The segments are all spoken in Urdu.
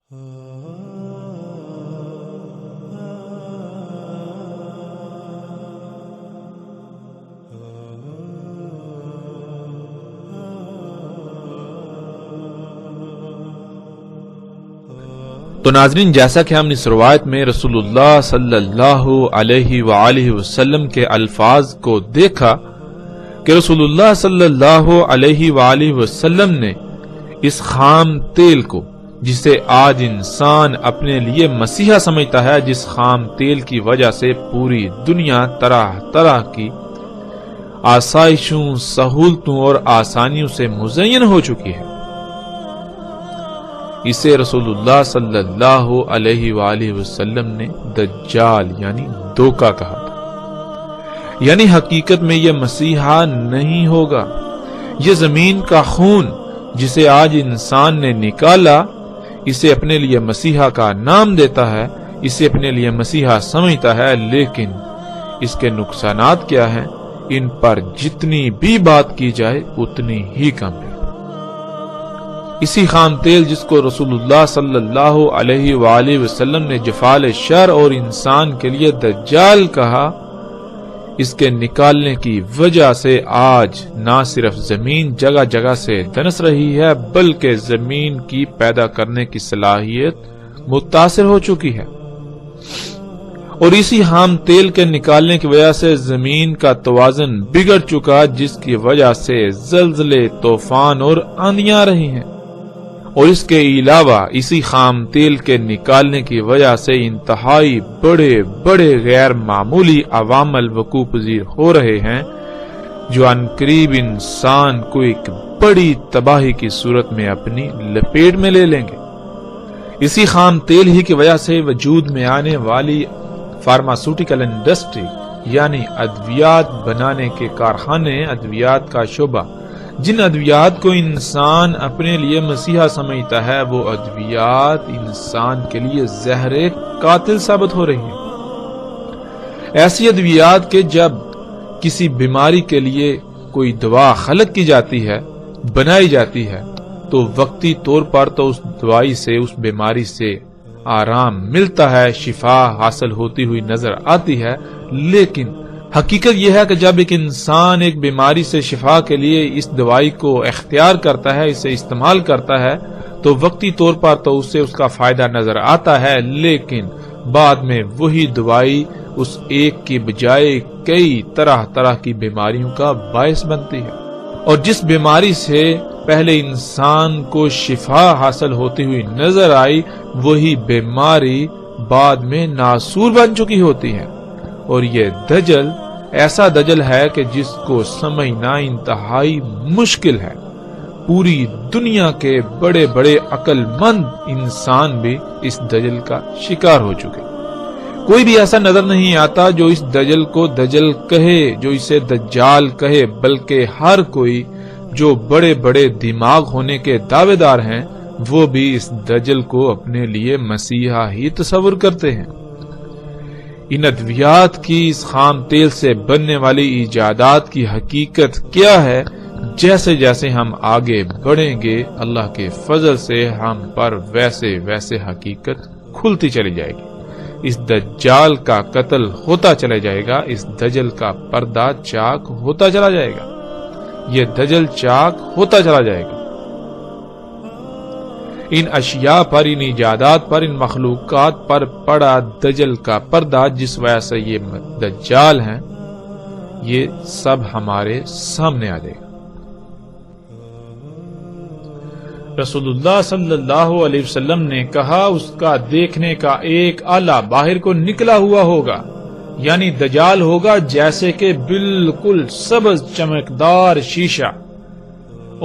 تو ناظرین، جیسا کہ ہم اس روایت میں رسول اللہ صلی اللہ علیہ وآلہ وسلم کے الفاظ کو دیکھا کہ رسول اللہ صلی اللہ علیہ وآلہ وسلم نے اس خام تیل کو، جسے آج انسان اپنے لیے مسیحا سمجھتا ہے، جس خام تیل کی وجہ سے پوری دنیا طرح طرح کی آسائشوں، سہولتوں اور آسانیوں سے مزین ہو چکی ہے، اسے رسول اللہ صلی اللہ علیہ وآلہ وسلم نے دجال یعنی دھوکہ کہا تھا۔ یعنی حقیقت میں یہ مسیحا نہیں ہوگا۔ یہ زمین کا خون جسے آج انسان نے نکالا، اسے اپنے لیے مسیحا کا نام دیتا ہے، اسے اپنے لیے مسیحا سمجھتا ہے، لیکن اس کے نقصانات کیا ہیں؟ ان پر جتنی بھی بات کی جائے اتنی ہی کم ہے۔ اسی خام تیل جس کو رسول اللہ صلی اللہ علیہ وآلہ وسلم نے جفال شر اور انسان کے لیے دجال کہا، اس کے نکالنے کی وجہ سے آج نہ صرف زمین جگہ جگہ سے دنس رہی ہے، بلکہ زمین کی پیدا کرنے کی صلاحیت متاثر ہو چکی ہے، اور اسی خام تیل کے نکالنے کی وجہ سے زمین کا توازن بگڑ چکا، جس کی وجہ سے زلزلے، طوفان اور آندیاں آ رہی ہیں، اور اس کے علاوہ اسی خام تیل کے نکالنے کی وجہ سے انتہائی بڑے بڑے غیر معمولی عوامل وقوع پذیر ہو رہے ہیں، جو عنقریب انسان کو ایک بڑی تباہی کی صورت میں اپنی لپیٹ میں لے لیں گے۔ اسی خام تیل ہی کی وجہ سے وجود میں آنے والی فارماسیوٹیکل انڈسٹری یعنی ادویات بنانے کے کارخانے، ادویات کا شعبہ، جن ادویات کو انسان اپنے لیے مسیحا سمجھتا ہے، وہ ادویات انسان کے لیے زہر قاتل ثابت ہو رہی ہیں۔ ایسی ادویات کے جب کسی بیماری کے لیے کوئی دوا خلق کی جاتی ہے، بنائی جاتی ہے، تو وقتی طور پر تو اس دوائی سے، اس بیماری سے آرام ملتا ہے، شفا حاصل ہوتی ہوئی نظر آتی ہے، لیکن حقیقت یہ ہے کہ جب ایک انسان ایک بیماری سے شفا کے لیے اس دوائی کو اختیار کرتا ہے، اسے استعمال کرتا ہے، تو وقتی طور پر تو اسے اس کا فائدہ نظر آتا ہے، لیکن بعد میں وہی دوائی اس ایک کی بجائے کئی طرح طرح کی بیماریوں کا باعث بنتی ہے، اور جس بیماری سے پہلے انسان کو شفا حاصل ہوتی ہوئی نظر آئی، وہی بیماری بعد میں ناسور بن چکی ہوتی ہے۔ اور یہ دجل ایسا دجل ہے کہ جس کو سمجھنا انتہائی مشکل ہے۔ پوری دنیا کے بڑے بڑے عقل مند انسان بھی اس دجل کا شکار ہو چکے۔ کوئی بھی ایسا نظر نہیں آتا جو اس دجل کو دجل کہے، جو اسے دجال کہے، بلکہ ہر کوئی جو بڑے بڑے دماغ ہونے کے دعوے دار ہیں، وہ بھی اس دجل کو اپنے لیے مسیحا ہی تصور کرتے ہیں۔ ان ادویات کی، اس خام تیل سے بننے والی ایجادات کی حقیقت کیا ہے؟ جیسے جیسے ہم آگے بڑھیں گے، اللہ کے فضل سے ہم پر ویسے ویسے حقیقت کھلتی چلی جائے گی۔ اس دجال کا قتل ہوتا چلا جائے گا، اس دجل کا پردہ چاک ہوتا چلا جائے گا، یہ دجل چاک ہوتا چلا جائے گا۔ ان اشیاء پر، ان ایجادات پر، ان مخلوقات پر پڑا دجل کا پردہ، جس وجہ سے یہ دجال ہیں، یہ سب ہمارے سامنے آ جائے گا۔ رسول اللہ صلی اللہ علیہ وسلم نے کہا، اس کا دیکھنے کا ایک آلہ باہر کو نکلا ہوا ہوگا، یعنی دجال ہوگا جیسے کہ بالکل سبز چمکدار شیشہ،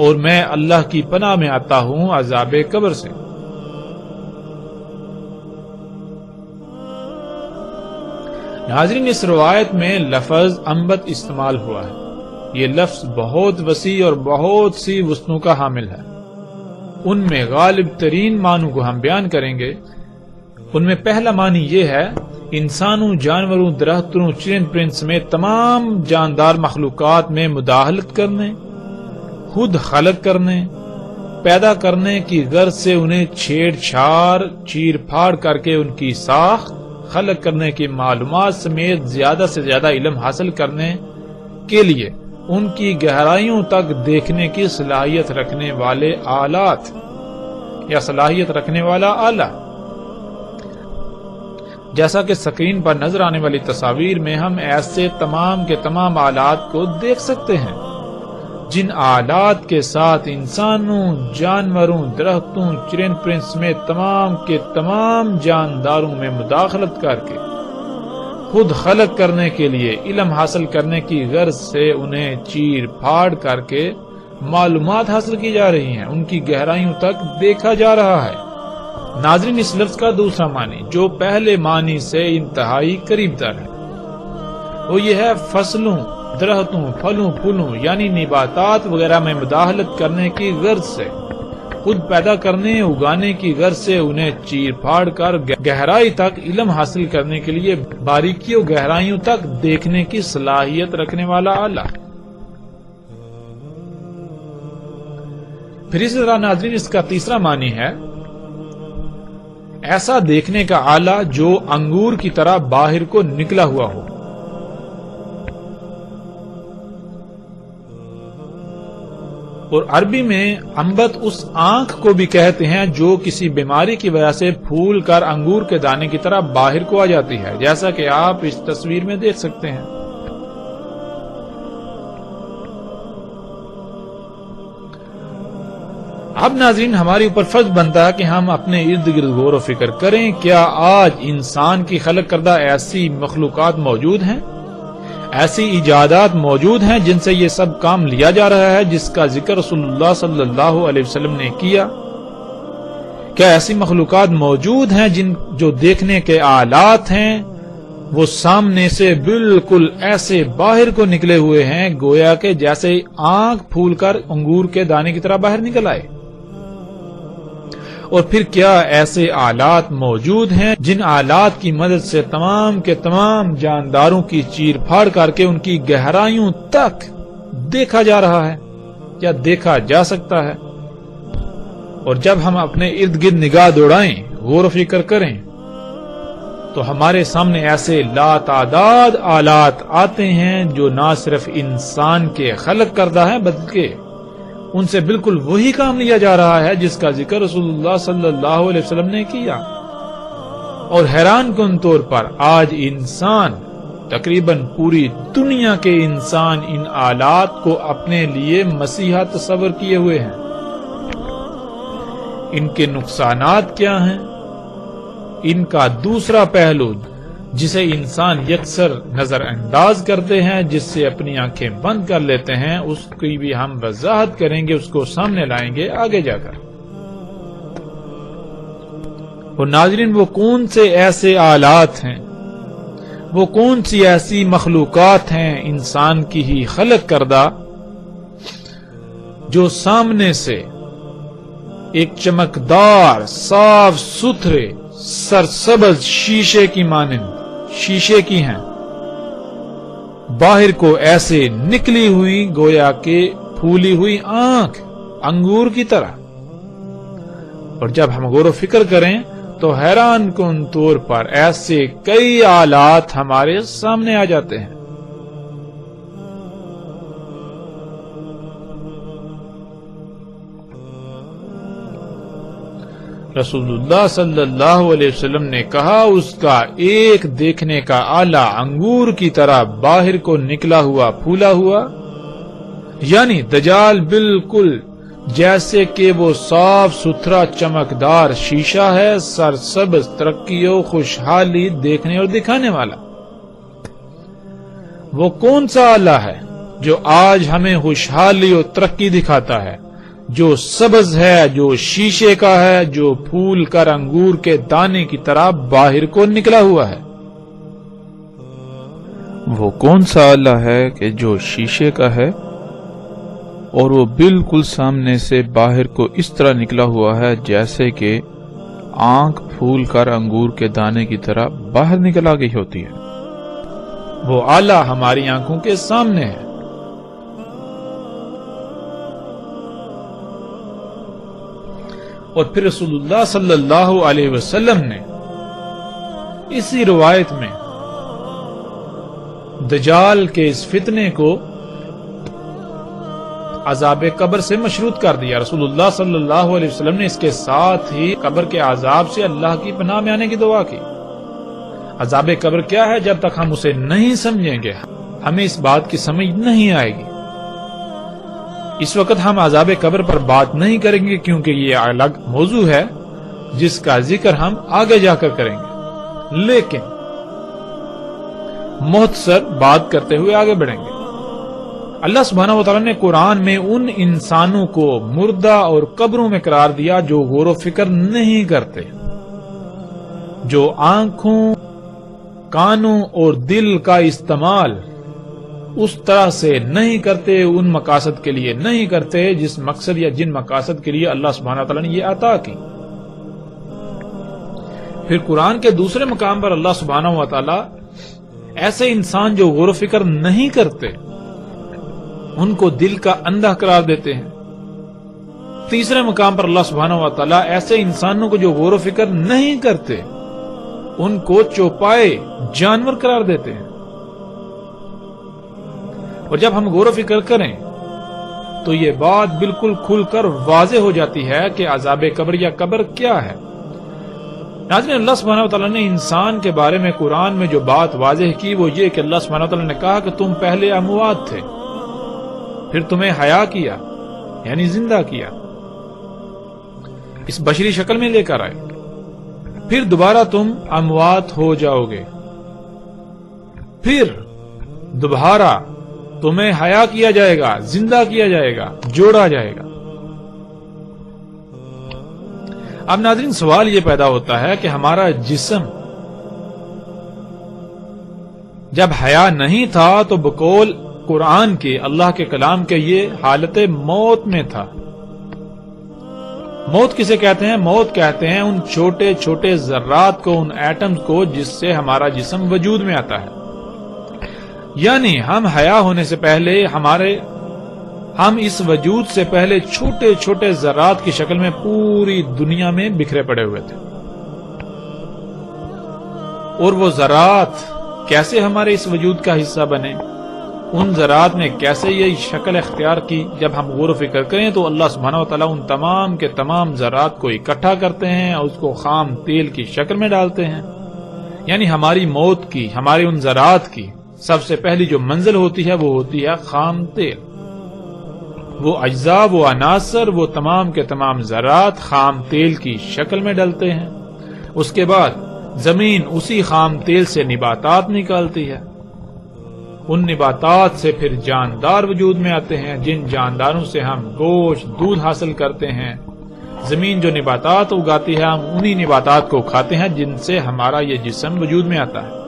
اور میں اللہ کی پناہ میں آتا ہوں عذاب قبر سے۔ ناظرین، اس روایت میں لفظ انبت استعمال ہوا ہے۔ یہ لفظ بہت وسیع اور بہت سی وسعتوں کا حامل ہے۔ ان میں غالب ترین معنوں کو ہم بیان کریں گے۔ ان میں پہلا معنی یہ ہے، انسانوں، جانوروں، درختوں، چرند پرند سمیت تمام جاندار مخلوقات میں مداخلت کرنے، خود خلق کرنے، پیدا کرنے کی غرض سے انہیں چھیڑ چھاڑ چیر پھاڑ کر کے ان کی ساخت، خلق کرنے کی معلومات سمیت زیادہ سے زیادہ علم حاصل کرنے کے لیے ان کی گہرائیوں تک دیکھنے کی صلاحیت رکھنے والے آلات یا صلاحیت رکھنے والا آلہ، جیسا کہ سکرین پر نظر آنے والی تصاویر میں ہم ایسے تمام کے تمام آلات کو دیکھ سکتے ہیں جن آلات کے ساتھ انسانوں، جانوروں، درختوں، چرند پرند سمیت تمام کے تمام جانداروں میں مداخلت کر کے خود خلق کرنے کے لیے علم حاصل کرنے کی غرض سے انہیں چیر پھاڑ کر کے معلومات حاصل کی جا رہی ہیں، ان کی گہرائیوں تک دیکھا جا رہا ہے۔ ناظرین، اس لفظ کا دوسرا معنی جو پہلے معنی سے انتہائی قریب تر ہے وہ یہ ہے فصلوں، درختوں، پھلوں پھولوں یعنی نباتات وغیرہ میں مداخلت کرنے کی غرض سے، خود پیدا کرنے اگانے کی غرض سے انہیں چیر پھاڑ کر گہرائی تک علم حاصل کرنے کے لیے باریکیوں گہرائیوں تک دیکھنے کی صلاحیت رکھنے والا آلہ۔ پھر اسی طرح ناظرین اس کا تیسرا معنی ہے ایسا دیکھنے کا آلہ جو انگور کی طرح باہر کو نکلا ہوا ہو۔ اور عربی میں انبت اس آنکھ کو بھی کہتے ہیں جو کسی بیماری کی وجہ سے پھول کر انگور کے دانے کی طرح باہر کو آ جاتی ہے، جیسا کہ آپ اس تصویر میں دیکھ سکتے ہیں۔ اب ناظرین ہمارے اوپر فرض بنتا ہے کہ ہم اپنے ارد گرد غور و فکر کریں، کیا آج انسان کی خلق کردہ ایسی مخلوقات موجود ہیں، ایسی ایجادات موجود ہیں جن سے یہ سب کام لیا جا رہا ہے جس کا ذکر رسول اللہ صلی اللہ علیہ وسلم نے کیا؟ کیا ایسی مخلوقات موجود ہیں جو دیکھنے کے آلات ہیں وہ سامنے سے بالکل ایسے باہر کو نکلے ہوئے ہیں گویا کہ جیسے آنکھ پھول کر انگور کے دانے کی طرح باہر نکل آئے؟ اور پھر کیا ایسے آلات موجود ہیں جن آلات کی مدد سے تمام کے تمام جانداروں کی چیر پھاڑ کر کے ان کی گہرائیوں تک دیکھا جا رہا ہے یا دیکھا جا سکتا ہے؟ اور جب ہم اپنے ارد گرد نگاہ دوڑائیں، غور و فکر کریں، تو ہمارے سامنے ایسے لا تعداد آلات آتے ہیں جو نہ صرف انسان کے خلق کردہ ہیں بلکہ ان سے بالکل وہی کام لیا جا رہا ہے جس کا ذکر رسول اللہ صلی اللہ علیہ وسلم نے کیا۔ اور حیران کن طور پر آج انسان، تقریباً پوری دنیا کے انسان ان آلات کو اپنے لیے مسیحا تصور کیے ہوئے ہیں۔ ان کے نقصانات کیا ہیں؟ ان کا دوسرا پہلو جسے انسان یکسر نظر انداز کرتے ہیں، جس سے اپنی آنکھیں بند کر لیتے ہیں، اس کی بھی ہم وضاحت کریں گے، اس کو سامنے لائیں گے آگے جا کر۔ اور ناظرین وہ کون سے ایسے آلات ہیں، وہ کون سی ایسی مخلوقات ہیں انسان کی ہی خلق کردہ جو سامنے سے ایک چمکدار صاف ستھرے سرسبز شیشے کی مانند شیشے کی ہیں، باہر کو ایسے نکلی ہوئی گویا کہ پھولی ہوئی آنکھ انگور کی طرح؟ اور جب ہم غور و فکر کریں تو حیران کن طور پر ایسے کئی آلات ہمارے سامنے آ جاتے ہیں۔ رسول اللہ صلی اللہ علیہ وسلم نے کہا اس کا ایک دیکھنے کا آلہ انگور کی طرح باہر کو نکلا ہوا پھولا ہوا، یعنی دجال بالکل جیسے کہ وہ صاف ستھرا چمکدار شیشہ ہے، سرسبز، ترقی و خوشحالی دیکھنے اور دکھانے والا۔ وہ کون سا آلہ ہے جو آج ہمیں خوشحالی اور ترقی دکھاتا ہے، جو سبز ہے، جو شیشے کا ہے، جو پھول کر انگور کے دانے کی طرح باہر کو نکلا ہوا ہے؟ وہ کون سا آلہ ہے کہ جو شیشے کا ہے اور وہ بالکل سامنے سے باہر کو اس طرح نکلا ہوا ہے جیسے کہ آنکھ پھول کر انگور کے دانے کی طرح باہر نکل آ گئی ہوتی ہے؟ وہ آلہ ہماری آنکھوں کے سامنے ہے۔ اور پھر رسول اللہ صلی اللہ علیہ وسلم نے اسی روایت میں دجال کے اس فتنے کو عذاب قبر سے مشروط کر دیا۔ رسول اللہ صلی اللہ علیہ وسلم نے اس کے ساتھ ہی قبر کے عذاب سے اللہ کی پناہ میں آنے کی دعا کی۔ عذاب قبر کیا ہے؟ جب تک ہم اسے نہیں سمجھیں گے ہمیں اس بات کی سمجھ نہیں آئے گی۔ اس وقت ہم عذاب قبر پر بات نہیں کریں گے کیونکہ یہ الگ موضوع ہے جس کا ذکر ہم آگے جا کر کریں گے، لیکن مختصر بات کرتے ہوئے آگے بڑھیں گے۔ اللہ سبحانہ و تعالیٰ نے قرآن میں ان انسانوں کو مردہ اور قبروں میں قرار دیا جو غور و فکر نہیں کرتے، جو آنکھوں، کانوں اور دل کا استعمال اس طرح سے نہیں کرتے، ان مقاصد کے لیے نہیں کرتے جس مقصد یا جن مقاصد کے لیے اللہ سبحانہ و تعالیٰ نے یہ عطا کی۔ پھر قرآن کے دوسرے مقام پر اللہ سبحانہ و تعالیٰ ایسے انسان جو غور و فکر نہیں کرتے ان کو دل کا اندھا قرار دیتے ہیں۔ تیسرے مقام پر اللہ سبحانہ و تعالیٰ ایسے انسانوں کو جو غور و فکر نہیں کرتے ان کو چوپائے جانور قرار دیتے ہیں۔ اور جب ہم غور و فکر کریں تو یہ بات بالکل کھل کر واضح ہو جاتی ہے کہ عذاب قبر یا قبر کیا ہے۔ ناظرین، اللہ سبحانہ و تعالیٰ نے انسان کے بارے میں قرآن میں جو بات واضح کی وہ یہ کہ اللہ سبحانہ و تعالیٰ نے کہا کہ تم پہلے اموات تھے، پھر تمہیں حیا کیا یعنی زندہ کیا، اس بشری شکل میں لے کر آئے، پھر دوبارہ تم اموات ہو جاؤ گے، پھر دوبارہ تمہیں حیا کیا جائے گا، زندہ کیا جائے گا، جوڑا جائے گا۔ اب ناظرین، سوال یہ پیدا ہوتا ہے کہ ہمارا جسم جب حیا نہیں تھا تو بقول قرآن کے، اللہ کے کلام کے، یہ حالت موت میں تھا۔ موت کسے کہتے ہیں؟ موت کہتے ہیں ان چھوٹے چھوٹے ذرات کو، ان ایٹمز کو جس سے ہمارا جسم وجود میں آتا ہے۔ یعنی ہم حیا ہونے سے پہلے ہم اس وجود سے پہلے چھوٹے چھوٹے ذرات کی شکل میں پوری دنیا میں بکھرے پڑے ہوئے تھے، اور وہ ذرات کیسے ہمارے اس وجود کا حصہ بنے، ان ذرات نے کیسے یہ شکل اختیار کی، جب ہم غور و فکر کریں تو اللہ سبحانہ و تعالیٰ ان تمام کے تمام ذرات کو اکٹھا کرتے ہیں اور اس کو خام تیل کی شکل میں ڈالتے ہیں۔ یعنی ہماری موت کی، ہمارے ان ذرات کی سب سے پہلی جو منزل ہوتی ہے وہ ہوتی ہے خام تیل۔ وہ اجزاء، وہ عناصر، وہ تمام کے تمام ذرات خام تیل کی شکل میں ڈلتے ہیں۔ اس کے بعد زمین اسی خام تیل سے نباتات نکالتی ہے، ان نباتات سے پھر جاندار وجود میں آتے ہیں، جن جانداروں سے ہم گوشت، دودھ حاصل کرتے ہیں۔ زمین جو نباتات اگاتی ہے ہم انہی نباتات کو کھاتے ہیں جن سے ہمارا یہ جسم وجود میں آتا ہے۔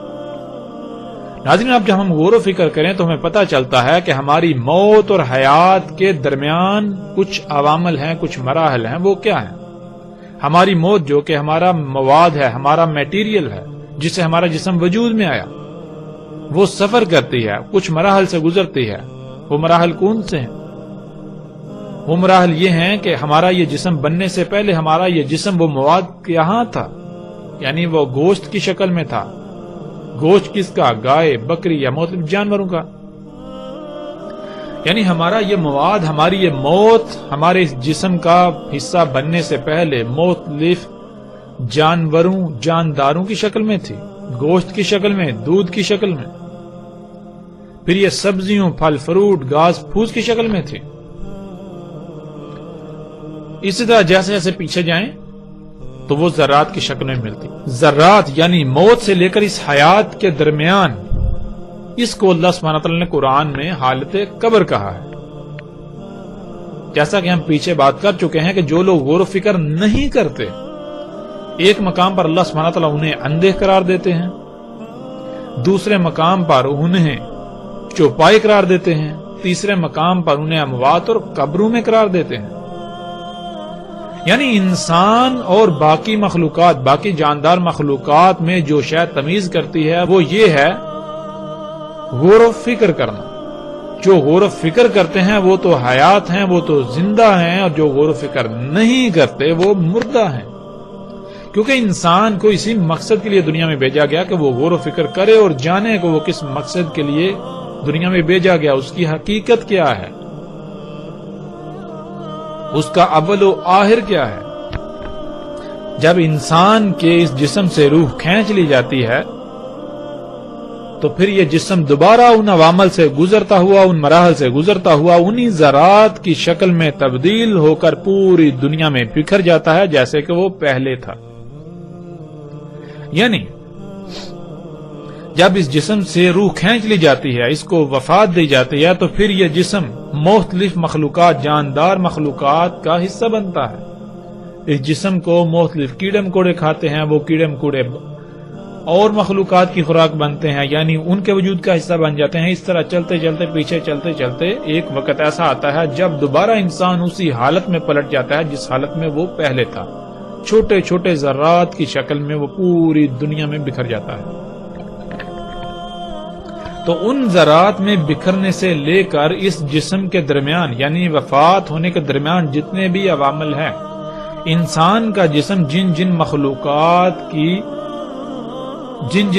ناظرین، اب جب ہم غور و فکر کریں تو ہمیں پتہ چلتا ہے کہ ہماری موت اور حیات کے درمیان کچھ عوامل ہیں، کچھ مراحل ہیں۔ وہ کیا ہیں؟ ہماری موت جو کہ ہمارا مواد ہے، ہمارا میٹیریل ہے، جس سے ہمارا جسم وجود میں آیا، وہ سفر کرتی ہے، کچھ مراحل سے گزرتی ہے۔ وہ مراحل کون سے ہیں؟ وہ مراحل یہ ہیں کہ ہمارا یہ جسم بننے سے پہلے ہمارا یہ جسم وہ مواد یہاں تھا، یعنی وہ گوشت کی شکل میں تھا۔ گوشت کس کا؟ گائے، بکری یا مختلف جانوروں کا۔ یعنی ہمارا یہ مواد، ہماری یہ موت ہمارے اس جسم کا حصہ بننے سے پہلے مختلف جانوروں، جانداروں کی شکل میں تھی، گوشت کی شکل میں، دودھ کی شکل میں، پھر یہ سبزیوں، پھل فروٹ، گھاس پھوس کی شکل میں تھی۔ اسی طرح جیسے جیسے پیچھے جائیں تو وہ ذرات کی شکل میں ملتی۔ ذرات یعنی موت سے لے کر اس حیات کے درمیان، اس کو اللہ سبحانہ تعالیٰ نے قرآن میں حالت قبر کہا ہے۔ جیسا کہ ہم پیچھے بات کر چکے ہیں کہ جو لوگ غور و فکر نہیں کرتے، ایک مقام پر اللہ سبحانہ تعالیٰ انہیں اندھے قرار دیتے ہیں، دوسرے مقام پر انہیں چوپائے قرار دیتے ہیں، تیسرے مقام پر انہیں اموات اور قبروں میں قرار دیتے ہیں۔ یعنی انسان اور باقی مخلوقات، باقی جاندار مخلوقات میں جو شاید تمیز کرتی ہے وہ یہ ہے غور و فکر کرنا۔ جو غور و فکر کرتے ہیں وہ تو حیات ہیں، وہ تو زندہ ہیں، اور جو غور و فکر نہیں کرتے وہ مردہ ہیں، کیونکہ انسان کو اسی مقصد کے لیے دنیا میں بھیجا گیا کہ وہ غور و فکر کرے اور جانے کہ وہ کس مقصد کے لیے دنیا میں بھیجا گیا، اس کی حقیقت کیا ہے، اس کا اول و آخر کیا ہے۔ جب انسان کے اس جسم سے روح کھینچ لی جاتی ہے تو پھر یہ جسم دوبارہ ان عوامل سے گزرتا ہوا، ان مراحل سے گزرتا ہوا، انہی ذرات کی شکل میں تبدیل ہو کر پوری دنیا میں بکھر جاتا ہے جیسے کہ وہ پہلے تھا۔ یعنی جب اس جسم سے روح کھینچ لی جاتی ہے، اس کو وفات دی جاتی ہے، تو پھر یہ جسم مختلف مخلوقات، جاندار مخلوقات کا حصہ بنتا ہے۔ اس جسم کو مختلف کیڑے مکوڑے کھاتے ہیں، وہ کیڑے مکوڑے اور مخلوقات کی خوراک بنتے ہیں، یعنی ان کے وجود کا حصہ بن جاتے ہیں۔ اس طرح چلتے چلتے پیچھے چلتے چلتے ایک وقت ایسا آتا ہے جب دوبارہ انسان اسی حالت میں پلٹ جاتا ہے جس حالت میں وہ پہلے تھا، چھوٹے چھوٹے ذرات کی شکل میں وہ پوری دنیا میں بکھر جاتا ہے۔ تو ان ذرات میں بکھرنے سے لے کر اس جسم کے درمیان یعنی وفات ہونے کے درمیان جتنے بھی عوامل ہیں، انسان کا جسم جن جن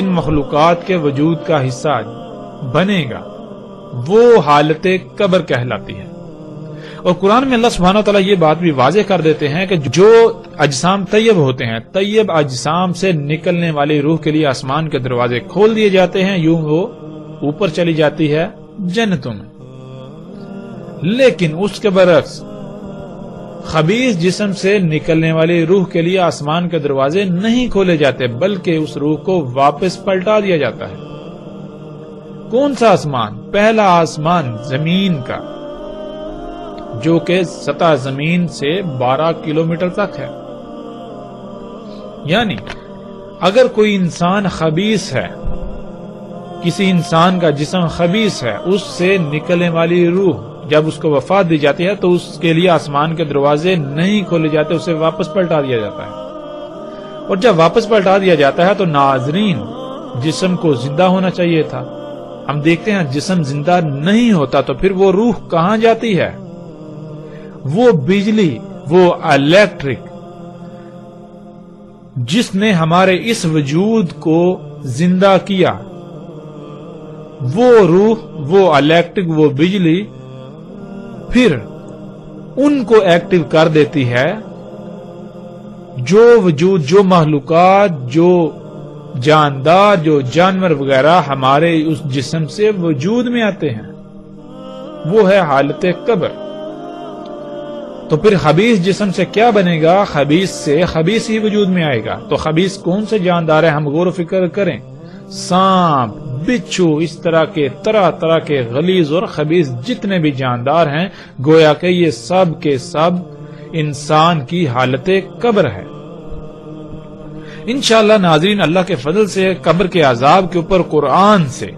مخلوقات کے وجود کا حصہ بنے گا وہ حالت قبر کہلاتی ہے۔ اور قرآن میں اللہ سبحانہ وتعالی یہ بات بھی واضح کر دیتے ہیں کہ جو اجسام طیب ہوتے ہیں، طیب اجسام سے نکلنے والی روح کے لیے آسمان کے دروازے کھول دیے جاتے ہیں، یوں وہ اوپر چلی جاتی ہے جنتوں میں۔ لیکن اس کے برعکس خبیث جسم سے نکلنے والی روح کے لیے آسمان کے دروازے نہیں کھولے جاتے، بلکہ اس روح کو واپس پلٹا دیا جاتا ہے۔ کون سا آسمان؟ پہلا آسمان زمین کا، جو کہ سطح زمین سے 12 کلومیٹر تک ہے۔ یعنی اگر کوئی انسان خبیث ہے، کسی انسان کا جسم خبیث ہے، اس سے نکلنے والی روح جب اس کو وفات دی جاتی ہے تو اس کے لیے آسمان کے دروازے نہیں کھولے جاتے، اسے واپس پلٹا دیا جاتا ہے۔ اور جب واپس پلٹا دیا جاتا ہے تو ناظرین، جسم کو زندہ ہونا چاہیے تھا، ہم دیکھتے ہیں جسم زندہ نہیں ہوتا، تو پھر وہ روح کہاں جاتی ہے؟ وہ بجلی، وہ الیکٹرک جس نے ہمارے اس وجود کو زندہ کیا، وہ روح، وہ الیکٹرک، وہ بجلی پھر ان کو ایکٹیو کر دیتی ہے جو وجود، جو مخلوقات، جو جاندار، جو جانور وغیرہ ہمارے اس جسم سے وجود میں آتے ہیں، وہ ہے حالت قبر۔ تو پھر خبیث جسم سے کیا بنے گا؟ خبیث سے خبیث ہی وجود میں آئے گا۔ تو خبیث کون سے جاندار ہیں؟ ہم غور و فکر کریں، سانپ، بچھو، اس طرح کے غلیظ اور خبیث جتنے بھی جاندار ہیں، گویا کہ یہ سب کے سب انسان کی حالت قبر ہے۔ انشاءاللہ ناظرین، اللہ کے فضل سے قبر کے عذاب کے اوپر قرآن سے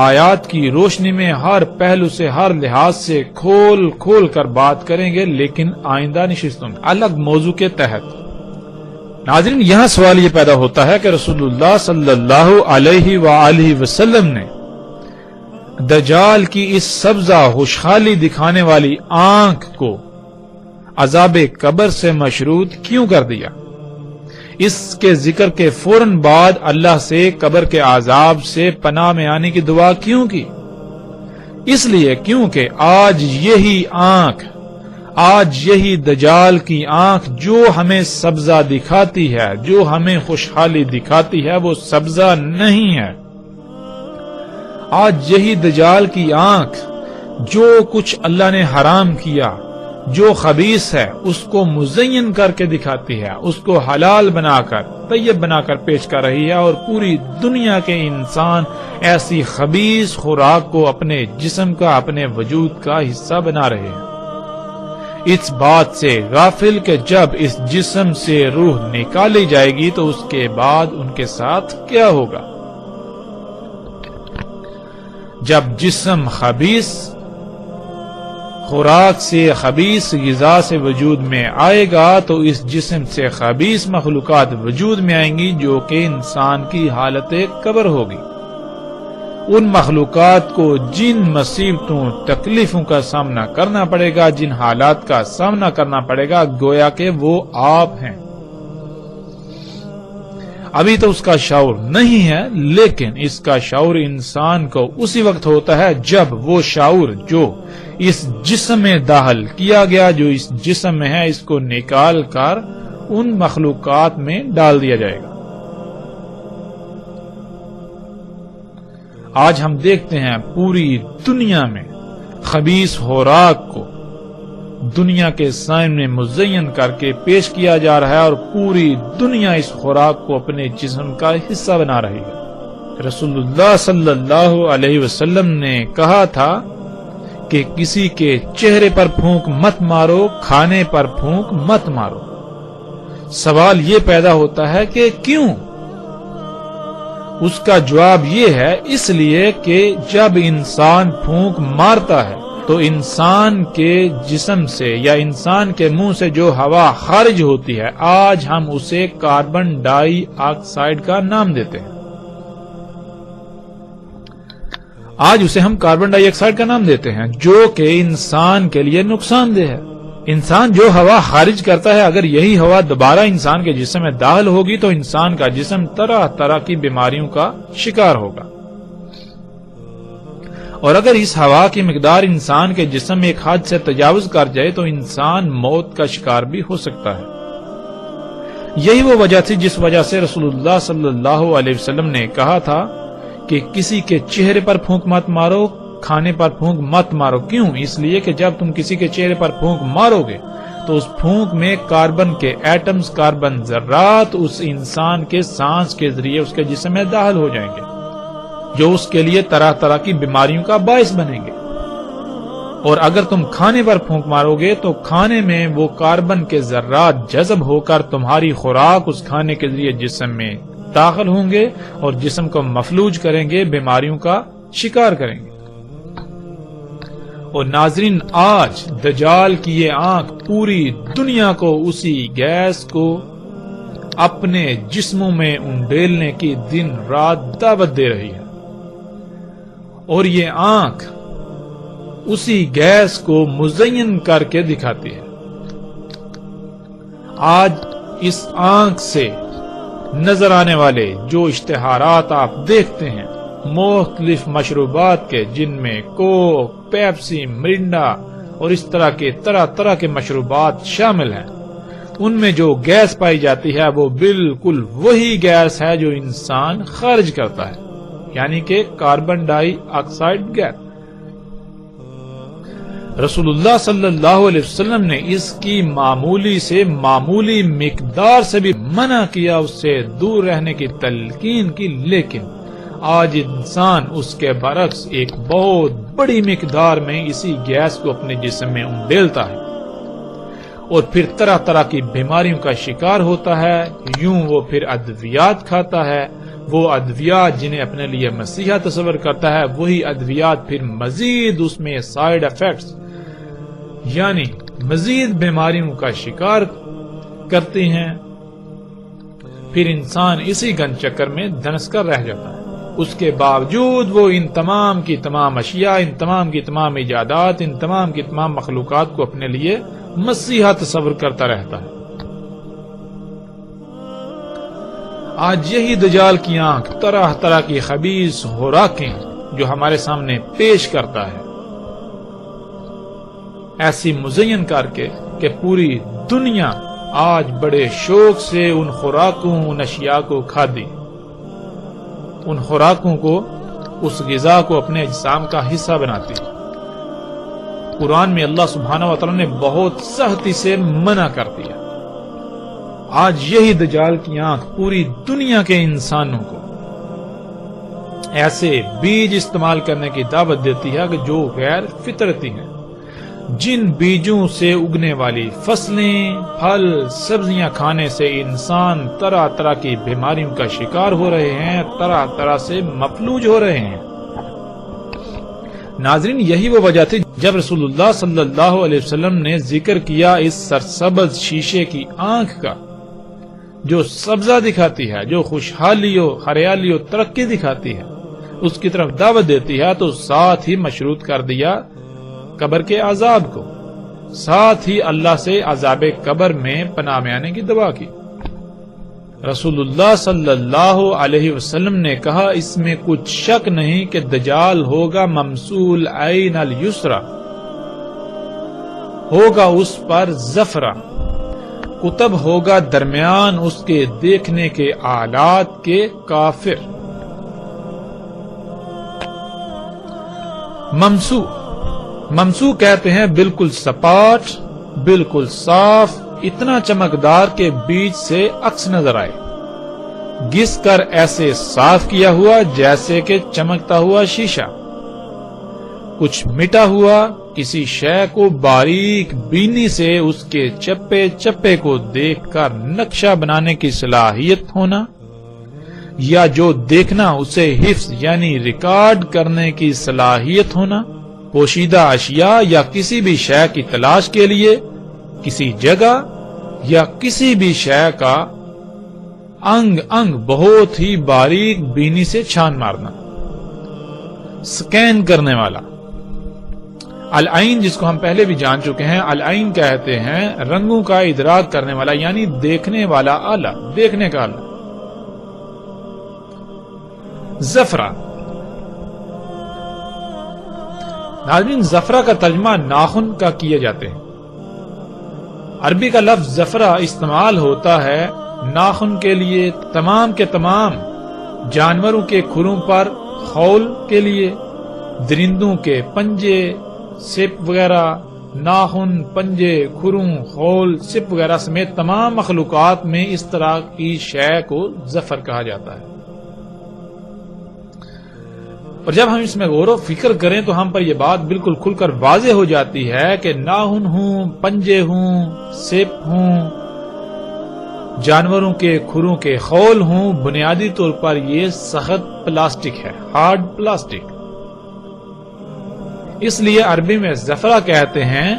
آیات کی روشنی میں ہر پہلو سے، ہر لحاظ سے کھول کھول کر بات کریں گے، لیکن آئندہ نشستوں میں الگ موضوع کے تحت۔ ناظرین، یہاں سوال یہ پیدا ہوتا ہے کہ رسول اللہ صلی اللہ علیہ وآلہ وسلم نے دجال کی اس سبزہ خوشحالی دکھانے والی آنکھ کو عذاب قبر سے مشروط کیوں کر دیا؟ اس کے ذکر کے فوراً بعد اللہ سے قبر کے عذاب سے پناہ میں آنے کی دعا کیوں کی؟ اس لیے کیونکہ آج یہی دجال کی آنکھ جو ہمیں سبزہ دکھاتی ہے، جو ہمیں خوشحالی دکھاتی ہے، وہ سبزہ نہیں ہے۔ آج یہی دجال کی آنکھ جو کچھ اللہ نے حرام کیا، جو خبیث ہے، اس کو مزین کر کے دکھاتی ہے، اس کو حلال بنا کر، طیب بنا کر پیش کر رہی ہے، اور پوری دنیا کے انسان ایسی خبیث خوراک کو اپنے جسم کا، اپنے وجود کا حصہ بنا رہے ہیں۔ اس بات سے غافل کہ جب اس جسم سے روح نکالی جائے گی تو اس کے بعد ان کے ساتھ کیا ہوگا؟ جب جسم خبیث خوراک سے، خبیث غذا سے وجود میں آئے گا تو اس جسم سے خبیث مخلوقات وجود میں آئیں گی جو کہ انسان کی حالت قبر ہوگی۔ ان مخلوقات کو جن مصیبتوں تکلیفوں کا سامنا کرنا پڑے گا، جن حالات کا سامنا کرنا پڑے گا، گویا کہ وہ آپ ہیں۔ ابھی تو اس کا شعور نہیں ہے، لیکن اس کا شعور انسان کو اسی وقت ہوتا ہے جب وہ شعور جو اس جسم میں داخل کیا گیا، جو اس جسم میں ہے، اس کو نکال کر ان مخلوقات میں ڈال دیا جائے گا۔ آج ہم دیکھتے ہیں پوری دنیا میں خبیث خوراک کو دنیا کے سامنے مزین کر کے پیش کیا جا رہا ہے، اور پوری دنیا اس خوراک کو اپنے جسم کا حصہ بنا رہی ہے۔ رسول اللہ صلی اللہ علیہ وسلم نے کہا تھا کہ کسی کے چہرے پر پھونک مت مارو، کھانے پر پھونک مت مارو۔ سوال یہ پیدا ہوتا ہے کہ کیوں؟ اس کا جواب یہ ہے، اس لیے کہ جب انسان پھونک مارتا ہے تو انسان کے جسم سے یا انسان کے منہ سے جو ہوا خارج ہوتی ہے، آج ہم اسے کاربن ڈائی آکسائڈ کا نام دیتے ہیں۔ آج اسے ہم کاربن ڈائی آکسائڈ کا نام دیتے ہیں، جو کہ انسان کے لیے نقصان دہ ہے۔ انسان جو ہوا خارج کرتا ہے، اگر یہی ہوا دوبارہ انسان کے جسم میں داخل ہوگی تو انسان کا جسم طرح طرح کی بیماریوں کا شکار ہوگا۔ اور اگر اس ہوا کی مقدار انسان کے جسم میں ایک حد سے تجاوز کر جائے تو انسان موت کا شکار بھی ہو سکتا ہے۔ یہی وہ وجہ تھی جس وجہ سے رسول اللہ صلی اللہ علیہ وسلم نے کہا تھا کہ کسی کے چہرے پر پھونک مت مارو، کھانے پر پھونک مت مارو۔ کیوں؟ اس لیے کہ جب تم کسی کے چہرے پر پھونک مارو گے تو اس پھونک میں کاربن کے ایٹمز، کاربن ذرات اس انسان کے سانس کے ذریعے اس کے جسم میں داخل ہو جائیں گے، جو اس کے لیے طرح طرح کی بیماریوں کا باعث بنیں گے۔ اور اگر تم کھانے پر پھونک مارو گے تو کھانے میں وہ کاربن کے ذرات جذب ہو کر تمہاری خوراک اس کھانے کے ذریعے جسم میں داخل ہوں گے اور جسم کو مفلوج کریں گے، بیماریوں کا شکار کریں گے۔ اور ناظرین، آج دجال کی یہ آنکھ پوری دنیا کو اسی گیس کو اپنے جسموں میں انڈیلنے کی دن رات دعوت دے رہی ہے، اور یہ آنکھ اسی گیس کو مزین کر کے دکھاتی ہے۔ آج اس آنکھ سے نظر آنے والے جو اشتہارات آپ دیکھتے ہیں مختلف مشروبات کے، جن میں کوک، پیپسی، مرنڈا اور اس طرح کے طرح طرح کے مشروبات شامل ہیں، ان میں جو گیس پائی جاتی ہے وہ بالکل وہی گیس ہے جو انسان خارج کرتا ہے، یعنی کہ کاربن ڈائی آکسائڈ گیس۔ رسول اللہ صلی اللہ علیہ وسلم نے اس کی معمولی سے معمولی مقدار سے بھی منع کیا، اس سے دور رہنے کی تلقین کی، لیکن آج انسان اس کے برعکس ایک بہت بڑی مقدار میں اسی گیس کو اپنے جسم میں انڈیلتا ہے اور پھر طرح طرح کی بیماریوں کا شکار ہوتا ہے۔ یوں وہ پھر ادویات کھاتا ہے، وہ ادویات جنہیں اپنے لیے مسیحا تصور کرتا ہے، وہی ادویات پھر مزید اس میں سائیڈ ایفیکٹس یعنی مزید بیماریوں کا شکار کرتے ہیں۔ پھر انسان اسی گن چکر میں دھنس کر رہ جاتا ہے۔ اس کے باوجود وہ ان تمام کی تمام اشیاء، ان تمام کی تمام ایجادات، ان تمام کی تمام مخلوقات کو اپنے لیے مسیحا تصور کرتا رہتا ہے۔ آج یہی دجال کی آنکھ طرح طرح کی خبیث خوراکیں جو ہمارے سامنے پیش کرتا ہے، ایسی مزین کر کے کہ پوری دنیا آج بڑے شوق سے ان خوراکوں، ان اشیاء کو کھاتی، ان خوراکوں کو، اس غذا کو اپنے اجسام کا حصہ بناتی۔ قرآن میں اللہ سبحانہ و تعالی نے بہت سختی سے منع کر دیا۔ آج یہی دجال کی آنکھ پوری دنیا کے انسانوں کو ایسے بیج استعمال کرنے کی دعوت دیتی ہے کہ جو غیر فطرتی ہیں، جن بیجوں سے اگنے والی فصلیں، پھل، سبزیاں کھانے سے انسان طرح طرح کی بیماریوں کا شکار ہو رہے ہیں، طرح طرح سے مفلوج ہو رہے ہیں۔ ناظرین، یہی وہ وجہ تھی جب رسول اللہ صلی اللہ علیہ وسلم نے ذکر کیا اس سرسبز شیشے کی آنکھ کا، جو سبزہ دکھاتی ہے، جو خوشحالی و ہریالی و ترقی دکھاتی ہے، اس کی طرف دعوت دیتی ہے تو ساتھ ہی مشروط کر دیا قبر کے عذاب کو، ساتھ ہی اللہ سے عذاب قبر میں پناہ میں آنے کی دعا کی۔ رسول اللہ صلی اللہ علیہ وسلم نے کہا اس میں کچھ شک نہیں کہ دجال ہوگا ممسول عین الیسرا، ہوگا اس پر زفرہ، کتب ہوگا درمیان اس کے دیکھنے کے آلات کے کافر۔ ممسو کہتے ہیں بالکل سپاٹ، بالکل صاف، اتنا چمکدار کے بیچ سے عکس نظر آئے، گھس کر ایسے صاف کیا ہوا جیسے کہ چمکتا ہوا شیشہ، کچھ مٹا ہوا، کسی شے کو باریک بینی سے اس کے چپے چپے کو دیکھ کر نقشہ بنانے کی صلاحیت ہونا، یا جو دیکھنا اسے حفظ یعنی ریکارڈ کرنے کی صلاحیت ہونا، پوشیدہ اشیاء یا کسی بھی شے کی تلاش کے لیے کسی جگہ یا کسی بھی شے کا انگ انگ بہت ہی باریک بینی سے چھان مارنا، سکین کرنے والا۔ العین جس کو ہم پہلے بھی جان چکے ہیں، العین کہتے ہیں رنگوں کا ادراک کرنے والا، یعنی دیکھنے والا آلہ، دیکھنے کا آلہ۔ زفرہ، ناظرین زفرہ کا ترجمہ ناخن کا کیے جاتے ہیں۔ عربی کا لفظ زفرہ استعمال ہوتا ہے ناخن کے لیے، تمام کے تمام جانوروں کے کھروں پر خول کے لیے، درندوں کے پنجے، سپ وغیرہ، ناخن، پنجے، کھروں، خول، سپ وغیرہ سمیت تمام مخلوقات میں اس طرح کی شے کو زفر کہا جاتا ہے۔ اور جب ہم اس میں غور و فکر کریں تو ہم پر یہ بات بالکل کھل کر واضح ہو جاتی ہے کہ ناخن ہوں، پنجے ہوں، سپ ہوں، جانوروں کے کھروں کے خول ہوں، بنیادی طور پر یہ سخت پلاسٹک ہے، ہارڈ پلاسٹک۔ اس لیے عربی میں زفرہ کہتے ہیں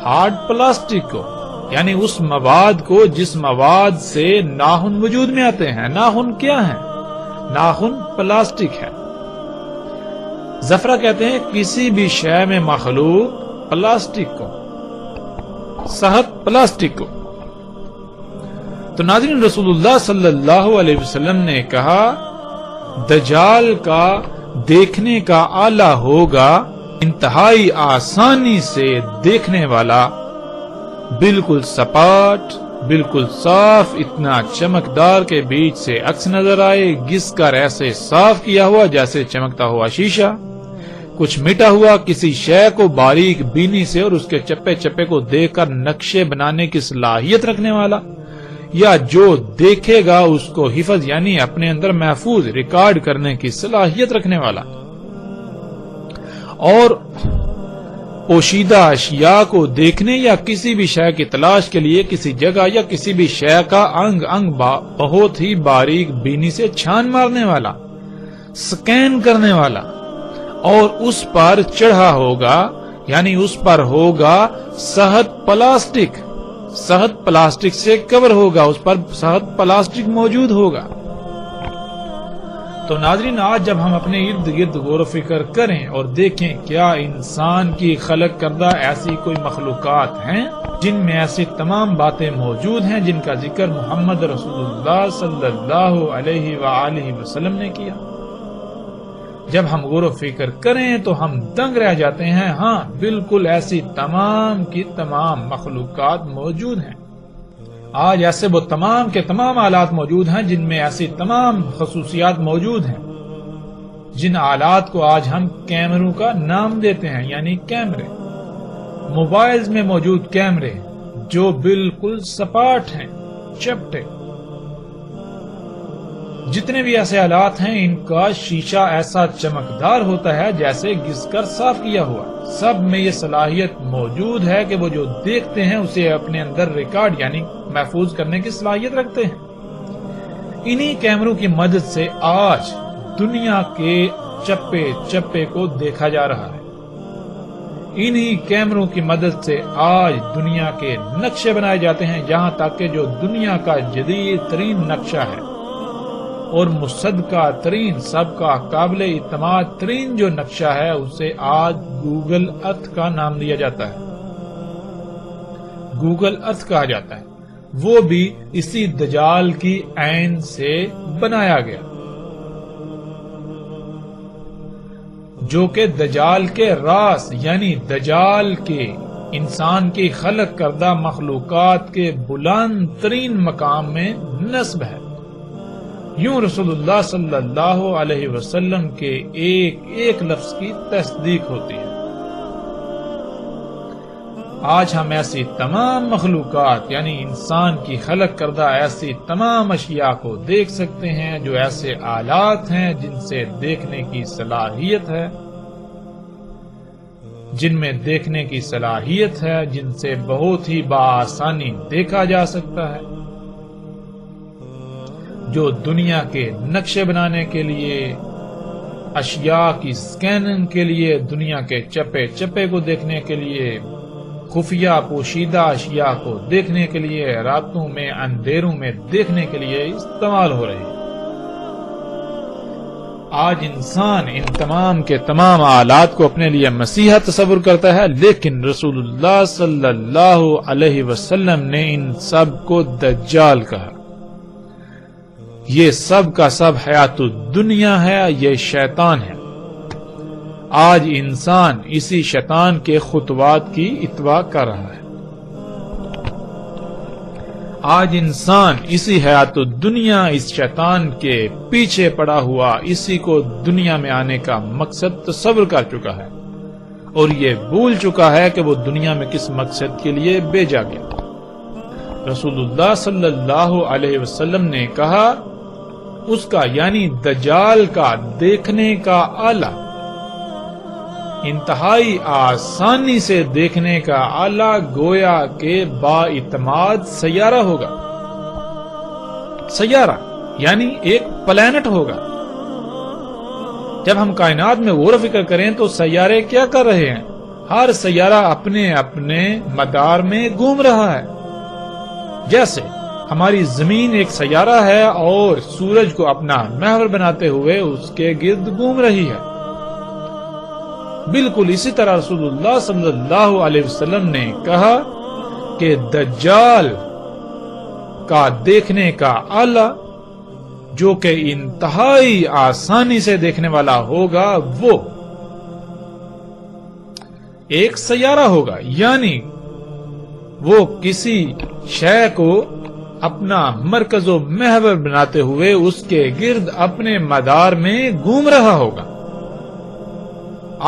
ہارڈ پلاسٹک کو، یعنی اس مواد کو جس مواد سے ناخن وجود میں آتے ہیں۔ ناخن کیا ہے؟ ناخن پلاسٹک ہے۔ زفرہ کہتے ہیں کسی بھی شے میں مخلوق پلاسٹک کو، سخت پلاسٹک کو۔ تو ناظرین رسول اللہ صلی اللہ علیہ وسلم نے کہا دجال کا دیکھنے کا آلہ ہوگا انتہائی آسانی سے دیکھنے والا، بالکل سپاٹ، بالکل صاف، اتنا چمکدار کے بیچ سے عکس نظر آئے، گھس کر ایسے صاف کیا ہوا جیسے چمکتا ہوا شیشہ، کچھ مٹا ہوا، کسی شے کو باریک بینی سے اور اس کے چپے چپے کو دیکھ کر نقشے بنانے کی صلاحیت رکھنے والا، یا جو دیکھے گا اس کو حفظ یعنی اپنے اندر محفوظ ریکارڈ کرنے کی صلاحیت رکھنے والا، اور پوشیدہ اشیاء کو دیکھنے یا کسی بھی شے کی تلاش کے لیے کسی جگہ یا کسی بھی شے کا انگ انگ بہت ہی باریک بینی سے چھان مارنے والا، سکین کرنے والا، اور اس پر چڑھا ہوگا یعنی اس پر ہوگا سخت پلاسٹک، سخت پلاسٹک سے کور ہوگا، اس پر سخت پلاسٹک موجود ہوگا۔ تو ناظرین آج جب ہم اپنے ارد گرد غور و فکر کریں اور دیکھیں کیا انسان کی خلق کردہ ایسی کوئی مخلوقات ہیں جن میں ایسی تمام باتیں موجود ہیں جن کا ذکر محمد رسول اللہ صلی اللہ علیہ وآلہ وسلم نے کیا، جب ہم غور و فکر کریں تو ہم دنگ رہ جاتے ہیں۔ ہاں بالکل ایسی تمام کی تمام مخلوقات موجود ہیں۔ آج ایسے وہ تمام کے تمام آلات موجود ہیں جن میں ایسی تمام خصوصیات موجود ہیں جن آلات کو آج ہم کیمروں کا نام دیتے ہیں، یعنی کیمرے۔ موبائلز میں موجود کیمرے جو بالکل سپاٹ ہیں، چپٹے، جتنے بھی ایسے آلات ہیں ان کا شیشہ ایسا چمکدار ہوتا ہے جیسے گھس کر صاف کیا ہوا۔ سب میں یہ صلاحیت موجود ہے کہ وہ جو دیکھتے ہیں اسے اپنے اندر ریکارڈ یعنی محفوظ کرنے کی صلاحیت رکھتے ہیں۔ انہی کیمروں کی مدد سے آج دنیا کے چپے چپے کو دیکھا جا رہا ہے۔ انہی کیمروں کی مدد سے آج دنیا کے نقشے بنائے جاتے ہیں، یہاں تک کہ جو دنیا کا جدید ترین نقشہ ہے اور مصدقہ ترین، سب کا قابل اعتماد ترین جو نقشہ ہے اسے آج گوگل ارتھ کا نام دیا جاتا ہے، گوگل ارتھ کہا جاتا ہے، وہ بھی اسی دجال کی عین سے بنایا گیا، جو کہ دجال کے راس یعنی دجال کے انسان کی خلق کردہ مخلوقات کے بلند ترین مقام میں نصب ہے۔ یوں رسول اللہ صلی اللہ علیہ وسلم کے ایک ایک لفظ کی تصدیق ہوتی ہے۔ آج ہم ایسی تمام مخلوقات یعنی انسان کی خلق کردہ ایسی تمام اشیاء کو دیکھ سکتے ہیں جو ایسے آلات ہیں جن سے دیکھنے کی صلاحیت ہے، جن میں دیکھنے کی صلاحیت ہے، جن سے بہت ہی بآسانی دیکھا جا سکتا ہے، جو دنیا کے نقشے بنانے کے لیے، اشیاء کی سکیننگ کے لیے، دنیا کے چپے چپے کو دیکھنے کے لیے، خفیہ پوشیدہ اشیاء کو دیکھنے کے لیے، راتوں میں اندھیروں میں دیکھنے کے لیے استعمال ہو رہے ہیں۔ آج انسان ان تمام کے تمام آلات کو اپنے لیے مسیحا تصور کرتا ہے، لیکن رسول اللہ صلی اللہ علیہ وسلم نے ان سب کو دجال کہا۔ یہ سب کا سب حیات الدنیا ہے، یہ شیطان ہے۔ آج انسان اسی شیطان کے خطوات کی اتباع کر رہا ہے۔ آج انسان اسی حیات الدنیا، اس شیطان کے پیچھے پڑا ہوا، اسی کو دنیا میں آنے کا مقصد تصور کر چکا ہے، اور یہ بھول چکا ہے کہ وہ دنیا میں کس مقصد کے لیے بھیجا گیا۔ رسول اللہ صلی اللہ علیہ وسلم نے کہا اس کا یعنی دجال کا دیکھنے کا آلہ، انتہائی آسانی سے دیکھنے کا آلہ گویا کہ بااعتماد سیارہ ہوگا۔ سیارہ یعنی ایک پلانٹ ہوگا۔ جب ہم کائنات میں غور و فکر کریں تو سیارے کیا کر رہے ہیں؟ ہر سیارہ اپنے اپنے مدار میں گھوم رہا ہے۔ جیسے ہماری زمین ایک سیارہ ہے اور سورج کو اپنا محور بناتے ہوئے اس کے گرد گھوم رہی ہے، بالکل اسی طرح رسول اللہ صلی اللہ علیہ وسلم نے کہا کہ دجال کا دیکھنے کا آلہ جو کہ انتہائی آسانی سے دیکھنے والا ہوگا وہ ایک سیارہ ہوگا، یعنی وہ کسی شے کو اپنا مرکز و محور بناتے ہوئے اس کے گرد اپنے مدار میں گھوم رہا ہوگا۔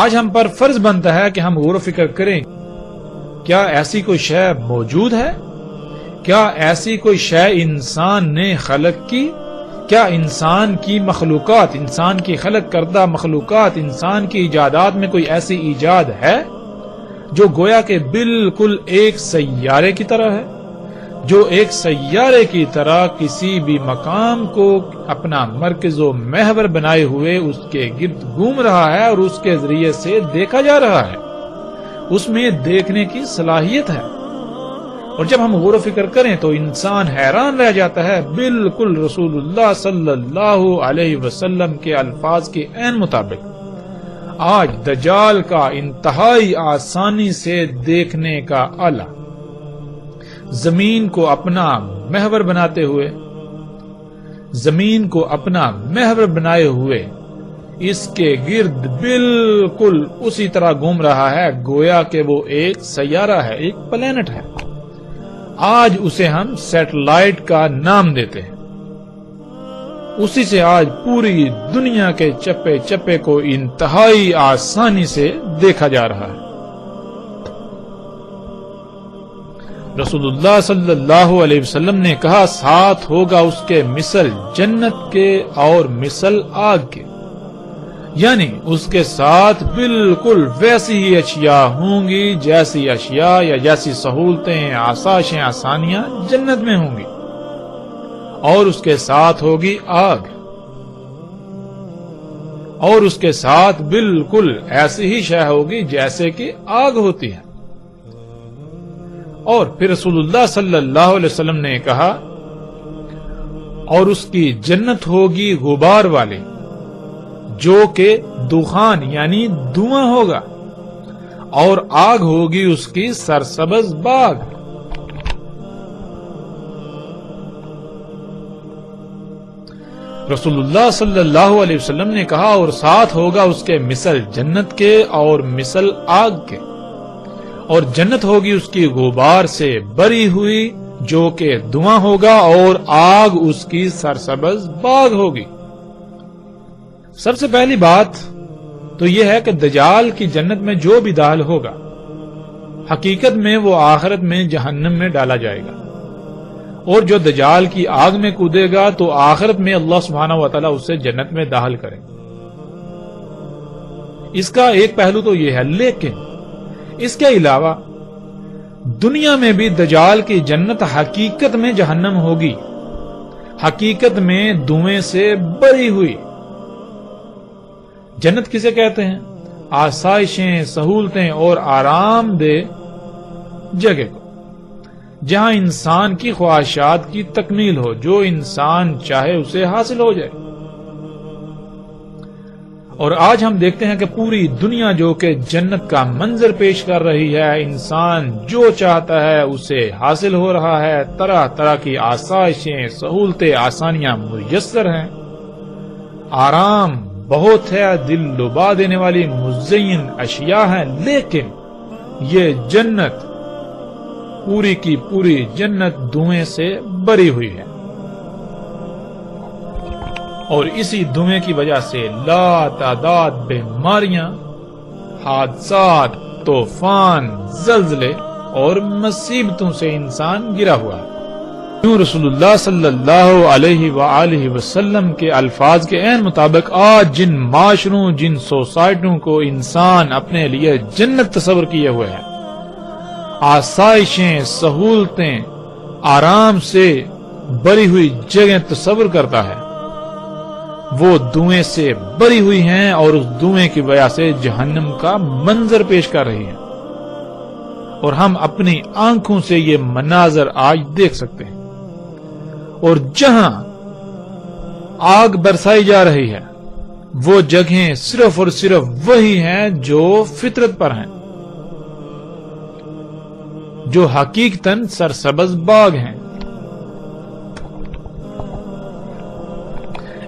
آج ہم پر فرض بنتا ہے کہ ہم غور و فکر کریں، کیا ایسی کوئی شے موجود ہے؟ کیا ایسی کوئی شے انسان نے خلق کی؟ کیا انسان کی مخلوقات، انسان کی خلق کردہ مخلوقات، انسان کی ایجادات میں کوئی ایسی ایجاد ہے جو گویا کہ بالکل ایک سیارے کی طرح ہے، جو ایک سیارے کی طرح کسی بھی مقام کو اپنا مرکز و محور بنائے ہوئے اس کے گرد گھوم رہا ہے اور اس کے ذریعے سے دیکھا جا رہا ہے؟ اس میں دیکھنے کی صلاحیت ہے۔ اور جب ہم غور و فکر کریں تو انسان حیران رہ جاتا ہے، بالکل رسول اللہ صلی اللہ علیہ وسلم کے الفاظ کے عین مطابق آج دجال کا انتہائی آسانی سے دیکھنے کا آلہ زمین کو اپنا محور بناتے ہوئے، زمین کو اپنا محور بنائے ہوئے اس کے گرد بالکل اسی طرح گھوم رہا ہے گویا کہ وہ ایک سیارہ ہے، ایک پلانٹ ہے۔ آج اسے ہم سیٹلائٹ کا نام دیتے ہیں۔ اسی سے آج پوری دنیا کے چپے چپے کو انتہائی آسانی سے دیکھا جا رہا ہے۔ رسول اللہ صلی اللہ علیہ وسلم نے کہا ساتھ ہوگا اس کے مثل جنت کے اور مثل آگ کے، یعنی اس کے ساتھ بالکل ویسی ہی اشیاء ہوں گی جیسی اشیاء یا جیسی سہولتیں، آسائشیں، آسانیاں جنت میں ہوں گی، اور اس کے ساتھ ہوگی آگ، اور اس کے ساتھ بالکل ایسی ہی شے ہوگی جیسے کہ آگ ہوتی ہے۔ اور پھر رسول اللہ صلی اللہ علیہ وسلم نے کہا اور اس کی جنت ہوگی غبار والی جو کہ دخان یعنی دھواں ہوگا، اور آگ ہوگی اس کی سرسبز باغ۔ رسول اللہ صلی اللہ علیہ وسلم نے کہا اور ساتھ ہوگا اس کے مثل جنت کے اور مثل آگ کے، اور جنت ہوگی اس کی غبار سے بری ہوئی جو کہ دھواں ہوگا، اور آگ اس کی سرسبز باغ ہوگی۔ سب سے پہلی بات تو یہ ہے کہ دجال کی جنت میں جو بھی داخل ہوگا حقیقت میں وہ آخرت میں جہنم میں ڈالا جائے گا، اور جو دجال کی آگ میں کودے گا تو آخرت میں اللہ سبحانہ و تعالیٰ اسے جنت میں داخل کرے۔ اس کا ایک پہلو تو یہ ہے، لیکن اس کے علاوہ دنیا میں بھی دجال کی جنت حقیقت میں جہنم ہوگی، حقیقت میں دھویں سے بری ہوئی۔ جنت کسے کہتے ہیں؟ آسائشیں، سہولتیں اور آرام دہ جگہ کو، جہاں انسان کی خواہشات کی تکمیل ہو، جو انسان چاہے اسے حاصل ہو جائے۔ اور آج ہم دیکھتے ہیں کہ پوری دنیا جو کہ جنت کا منظر پیش کر رہی ہے، انسان جو چاہتا ہے اسے حاصل ہو رہا ہے، طرح طرح کی آسائشیں، سہولتیں، آسانیاں میسر ہیں، آرام بہت ہے، دل لبا دینے والی مزین اشیاء ہیں، لیکن یہ جنت پوری کی پوری جنت دھویں سے بری ہوئی ہے، اور اسی دھویں کی وجہ سے لا تعداد بیماریاں، حادثات، طوفان، زلزلے اور مصیبتوں سے انسان گرا ہوا ہے۔ کیوں رسول اللہ صلی اللہ علیہ وآلہ وسلم کے الفاظ کے عین مطابق آج جن معاشروں، جن سوسائٹیوں کو انسان اپنے لیے جنت تصور کیے ہوئے ہیں، آسائشیں، سہولتیں، آرام سے بری ہوئی جگہ تصور کرتا ہے، وہ دھویں سے بری ہوئی ہیں، اور اس دھویں کی وجہ سے جہنم کا منظر پیش کر رہی ہیں، اور ہم اپنی آنکھوں سے یہ مناظر آج دیکھ سکتے ہیں۔ اور جہاں آگ برسائی جا رہی ہے وہ جگہیں صرف اور صرف وہی ہیں جو فطرت پر ہیں، جو حقیقتاً سرسبز باغ ہیں۔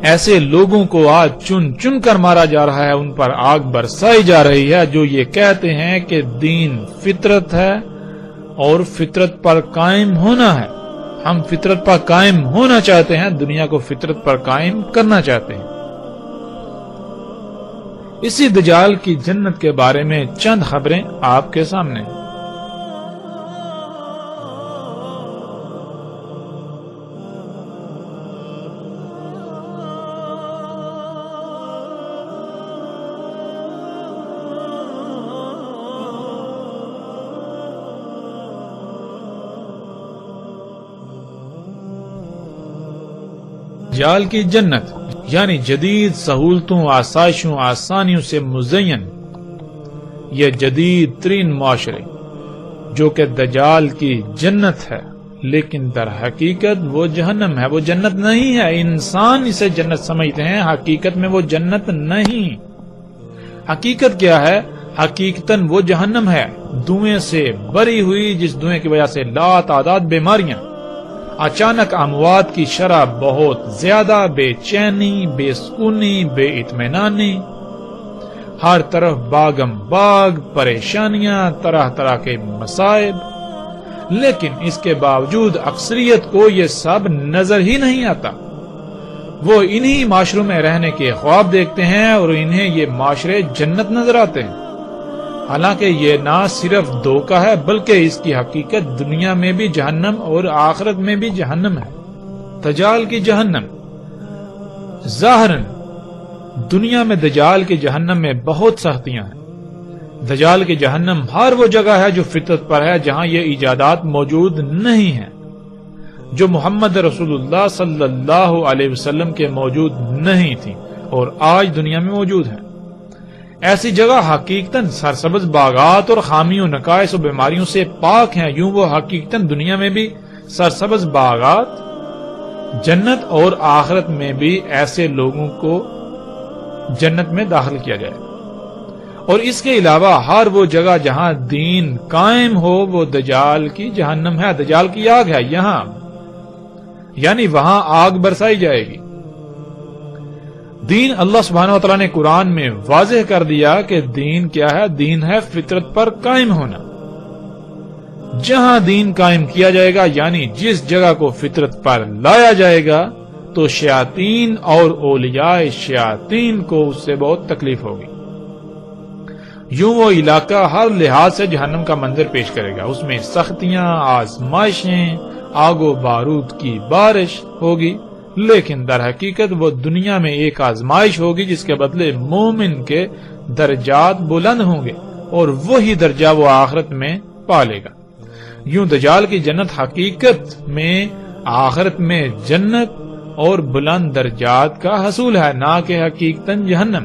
ایسے لوگوں کو آج چن چن کر مارا جا رہا ہے، ان پر آگ برسائی جا رہی ہے جو یہ کہتے ہیں کہ دین فطرت ہے اور فطرت پر قائم ہونا ہے، ہم فطرت پر قائم ہونا چاہتے ہیں، دنیا کو فطرت پر قائم کرنا چاہتے ہیں۔ اسی دجال کی جنت کے بارے میں چند خبریں آپ کے سامنے۔ دجال کی جنت یعنی جدید سہولتوں، آسائشوں، آسانیوں سے مزین یہ جدید ترین معاشرے جو کہ دجال کی جنت ہے، لیکن در حقیقت وہ جہنم ہے، وہ جنت نہیں ہے۔ انسان اسے جنت سمجھتے ہیں، حقیقت میں وہ جنت نہیں۔ حقیقت کیا ہے؟ حقیقتاً وہ جہنم ہے، دھویں سے بری ہوئی، جس دھویں کی وجہ سے لا تعداد بیماریاں، اچانک اموات کی شرح بہت زیادہ، بے چینی، بے سکونی، بے اطمینانی، ہر طرف باغم باغ، پریشانیاں، طرح طرح کے مصائب، لیکن اس کے باوجود اکثریت کو یہ سب نظر ہی نہیں آتا۔ وہ انہی معاشروں میں رہنے کے خواب دیکھتے ہیں اور انہیں یہ معاشرے جنت نظر آتے ہیں، حالانکہ یہ نہ صرف دھوکہ ہے بلکہ اس کی حقیقت دنیا میں بھی جہنم اور آخرت میں بھی جہنم ہے۔ دجال کی جہنم ظاہراً دنیا میں دجال کی جہنم میں بہت سختیاں ہیں۔ دجال کی جہنم ہر وہ جگہ ہے جو فطرت پر ہے، جہاں یہ ایجادات موجود نہیں ہیں، جو محمد رسول اللہ صلی اللہ علیہ وسلم کے موجود نہیں تھی اور آج دنیا میں موجود ہیں۔ ایسی جگہ حقیقتاً سرسبز باغات اور خامیوں، نقائص و بیماریوں سے پاک ہیں۔ یوں وہ حقیقتاً دنیا میں بھی سرسبز باغات، جنت اور آخرت میں بھی ایسے لوگوں کو جنت میں داخل کیا جائے، اور اس کے علاوہ ہر وہ جگہ جہاں دین قائم ہو وہ دجال کی جہنم ہے، دجال کی آگ ہے یہاں، یعنی وہاں آگ برسائی جائے گی۔ دین اللہ سبحانہ و تعالیٰ نے قرآن میں واضح کر دیا کہ دین کیا ہے، دین ہے فطرت پر قائم ہونا۔ جہاں دین قائم کیا جائے گا، یعنی جس جگہ کو فطرت پر لایا جائے گا، تو شیاطین اور اولیاء شیاطین کو اس سے بہت تکلیف ہوگی۔ یوں وہ علاقہ ہر لحاظ سے جہنم کا منظر پیش کرے گا، اس میں سختیاں، آزمائشیں، آگ و بارود کی بارش ہوگی، لیکن در حقیقت وہ دنیا میں ایک آزمائش ہوگی جس کے بدلے مومن کے درجات بلند ہوں گے، اور وہی درجہ وہ آخرت میں پالے گا۔ یوں دجال کی جنت حقیقت میں آخرت میں جنت اور بلند درجات کا حصول ہے، نہ کہ حقیقتاً جہنم۔